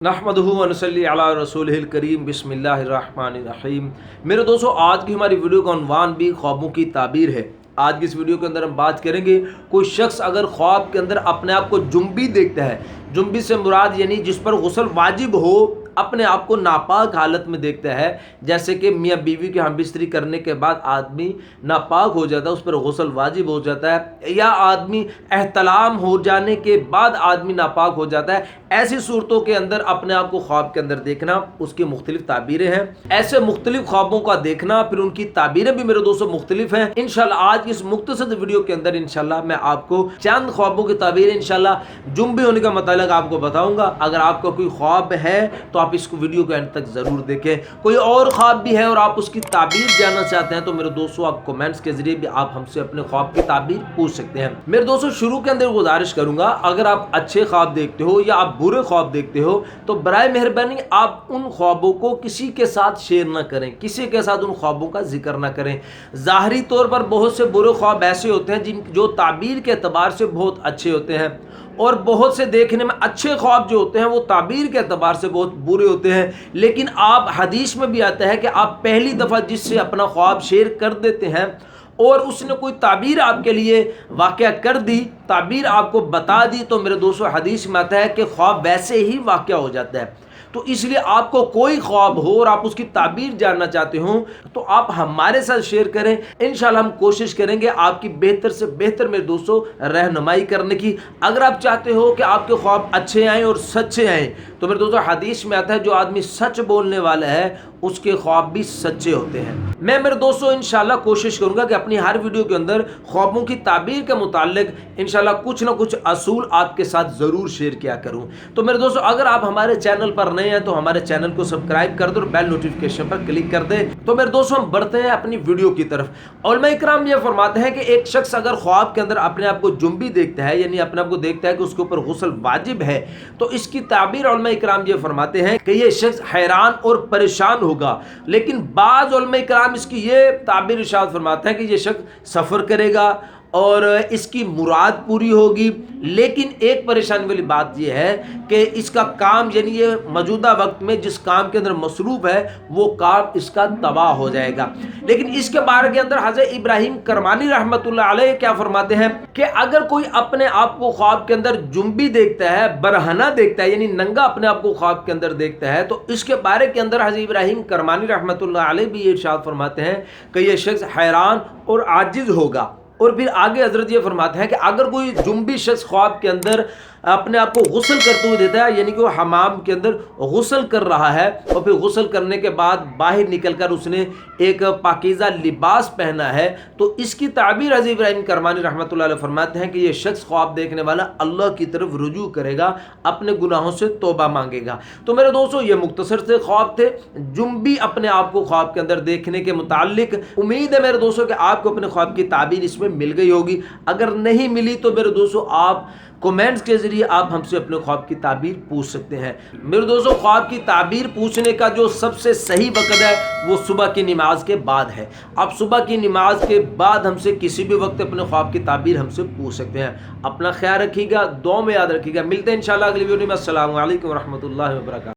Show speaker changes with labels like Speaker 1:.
Speaker 1: नहमदुहु व नसल्ली अला रसूलिहिल करीम बिस्मिल्लाहिर्रहमानिर्रहीम। मेरे दोस्तों, आज की हमारी वीडियो का उन्वान भी ख्वाबों की ताबीर है। आज की इस वीडियो के अंदर हम बात करेंगे, कोई शख्स अगर ख्वाब के अंदर अपने आप को जुम्बी देखता है, जुम्बी से मुराद यानी जिस पर गुस्ल वाजिब हो, अपने आप को नापाक हालत में देखता है, जैसे कि मियाँ बीवी के हम बिस्तरी करने के बाद आदमी नापाक हो जाता है, उस पर गुस्ल वाजिब हो जाता है, या आदमी एहतलाम हो जाने के बाद आदमी नापाक हो जाता है। ऐसी सूरतों के अंदर अपने आप को ख्वाब के अंदर देखना, उसकी मुख्तलिफ ताबीरें हैं। ऐसे मुख्तलिफ ख्वाबों का देखना, फिर उनकी ताबीरें भी मेरे दोस्तों मुख्तलिफ हैं। इंशाल्लाह आज की इस मुख्तसर वीडियो के अंदर इंशाल्लाह मैं आपको चंद ख्वाबों की ताबीरें इंशाल्लाह जुम्बी होने का मतलब आपको बताऊंगा। अगर आपका कोई ख्वाब है तो आप इसको वीडियो के एंड तक जरूर देखें। कोई और ख्वाब भी है और आप उसकी ताबीर जानना चाहते हैं तो मेरे दोस्तों आप कमेंट्स के जरिए भी आप हमसे अपने ख्वाब की ताबीर पूछ सकते हैं। मेरे दोस्तों शुरू के अंदर गुजारिश करूंगा, अगर आप अच्छे ख्वाब देखते हो या आप बुरे ख्वाब देखते हो तो बराए मेहरबानी आप उन ख्वाबों को किसी के साथ शेयर ना करें, किसी के साथ उन ख्वाबों का जिक्र ना करें। ज़ाहरी तौर पर बहुत से बुरे ख्वाब ऐसे होते हैं जो ताबीर के एतबार से बहुत अच्छे होते हैं, और बहुत से देखने में अच्छे ख्वाब जो होते हैं वो ताबीर के एतबार से बहुत बुरे होते हैं। लेकिन आप हदीस में भी आता है कि आप पहली दफ़ा जिससे अपना ख्वाब शेयर कर देते हैं और उसने कोई ताबीर आपके लिए वाक़या कर दी, ताबीर आपको बता दी, तो मेरे दोस्तों हदीस में आता है कि ख्वाब वैसे ही वाक़या हो जाता है। तो इसलिए आपको कोई ख्वाब हो और आप उसकी ताबीर जानना चाहते हो तो आप हमारे साथ शेयर करें। इंशाल्लाह हम कोशिश करेंगे आपकी बेहतर से बेहतर मेरे दोस्तों रहनुमाई करने की। अगर आप चाहते हो कि आपके ख्वाब अच्छे आएँ और सच्चे आएँ तो मेरे दोस्तों हदीस में आता है जो आदमी सच बोलने वाला है उसके ख्वाब भी सच्चे होते हैं। मैं मेरे दोस्तों इंशाल्लाह कोशिश करूंगा कि अपनी हर वीडियो के अंदर ख्वाबों की ताबीर के मुतालिक इंशाल्लाह कुछ ना कुछ असूल आपके साथ ज़रूर शेयर किया करूं। तो मेरे दोस्तों अगर आप हमारे चैनल पर नए हैं तो हमारे चैनल को सब्सक्राइब कर दो और बेल नोटिफिकेशन पर क्लिक कर दे। तो मेरे दोस्तों हम बढ़ते हैं अपनी वीडियो की तरफ। उलमा इकराम ये फरमाते हैं कि एक शख्स अगर ख्वाब के अंदर अपने आप को जुम्बी देखता है, यानी अपने आप को देखता है कि उसके ऊपर गुस्ल वाजिब है, तो इसकी ताबीर उलमा इकराम ये फरमाते हैं कि ये शख्स हैरान और परेशान होगा। लेकिन बाज़ उलमा इकराम इसकी ये ताबीर इरशाद फरमाते हैं कि ये शख्स सफ़र करेगा और इसकी मुराद पूरी होगी। लेकिन एक परेशानी वाली बात यह है कि इसका काम यानी ये मौजूदा वक्त में जिस काम के अंदर मसरूफ़ है वो काम इसका तबाह हो जाएगा। लेकिन इसके बारे के अंदर हज़रत इब्राहिम करमानी रहमतुल्लाह अलैह क्या फरमाते हैं कि अगर कोई अपने आप को ख्वाब के अंदर जुम्बी देखता है, बरहना देखता है, यानी नंगा अपने आप को ख्वाब के अंदर देखता है, तो इसके बारे के अंदर हज़रत इब्राहिम करमानी रहमतुल्लाह अलैह भी ये इरशाद फरमाते हैं कि ये शख्स हैरान और आजिज़ होगा। और फिर आगे हजरत ये फरमाते हैं कि अगर कोई जुम्बी शख्स ख्वाब के अंदर अपने आप को गुस्ल करते हुए देता है, यानी कि वो हमाम के अंदर गुस्ल कर रहा है और फिर गुस्ल करने के बाद बाहर निकलकर उसने एक पाकीज़ा लिबास पहना है, तो इसकी ताबीर हज़रत इब्राहिम करमानी रहमतुल्लाह अलैह फरमाते हैं कि ये शख्स ख्वाब देखने वाला अल्लाह की तरफ रुजू करेगा, अपने गुनाहों से तौबा मांगेगा। तो मेरे दोस्तों ये मुख्तसर से ख्वाब थे जुम्बी अपने आप को ख्वाब के अंदर देखने के मुतालिक। उम्मीद है मेरे दोस्तों कि आपको अपने ख्वाब की ताबीर इसमें मिल गई होगी। अगर नहीं मिली तो मेरे दोस्तों आप कमेंट्स के जरिए आप हमसे अपने ख्वाब की ताबीर पूछ सकते हैं। मेरे दोस्तों ख्वाब की ताबीर पूछने का जो सबसे सही वक्त है वो सुबह की नमाज के बाद है। आप सुबह की नमाज के बाद हमसे किसी भी वक्त अपने ख्वाब की ताबीर हमसे पूछ सकते हैं। अपना ख्याल रखिएगा, दुआ में याद रखिएगा। मिलते हैं इंशाल्लाह अगली वीडियो में। अस्सलामु अलैकुम व रहमतुल्लाहि व बरकातहू।